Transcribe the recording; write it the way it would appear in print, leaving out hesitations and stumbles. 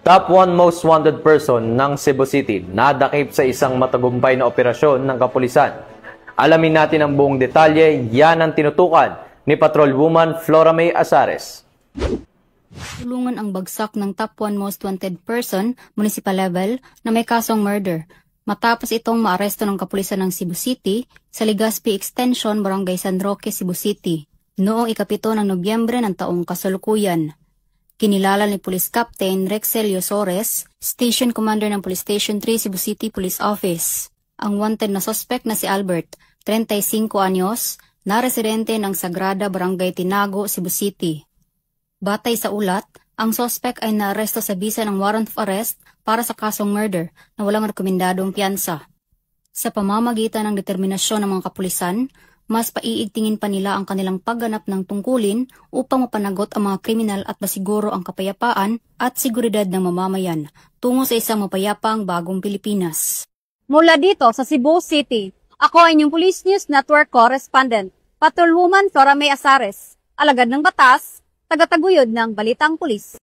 Top 1 most wanted person ng Cebu City nadakip sa isang matagumpay na operasyon ng kapulisan. Alamin natin ang buong detalye, yan ang tinutukan ni Patrolwoman Flora May Azares. Tulungan ang bagsak ng top 1 most wanted person, municipal level, na may kasong murder. Matapos itong maaresto ng kapulisan ng Cebu City sa Legazpi Extension, Barangay San Roque, Cebu City, noong ika-7 ng Nobyembre ng taong kasalukuyan. Kinilala ni Police Captain Rexel Yosores, Station Commander ng Police Station 3 Cebu City Police Office, ang wanted na suspect na si Albert, 35 anyos, na residente ng Sagrada, Barangay Tinago, Cebu City. Batay sa ulat, ang suspect ay naaresto sa bisa ng warrant of arrest para sa kasong murder na walang rekomendadong piyansa. Sa pamamagitan ng determinasyon ng mga kapulisan, mas paiigtingin pa nila ang kanilang pagganap ng tungkulin upang mapanagot ang mga kriminal at masiguro ang kapayapaan at seguridad ng mamamayan tungo sa isang mapayapang bagong Pilipinas. Mula dito sa Cebu City, ako ay inyong Police News Network Correspondent, Patrolwoman Flora May Azares, alagad ng batas, tagataguyod ng Balitang Pulis.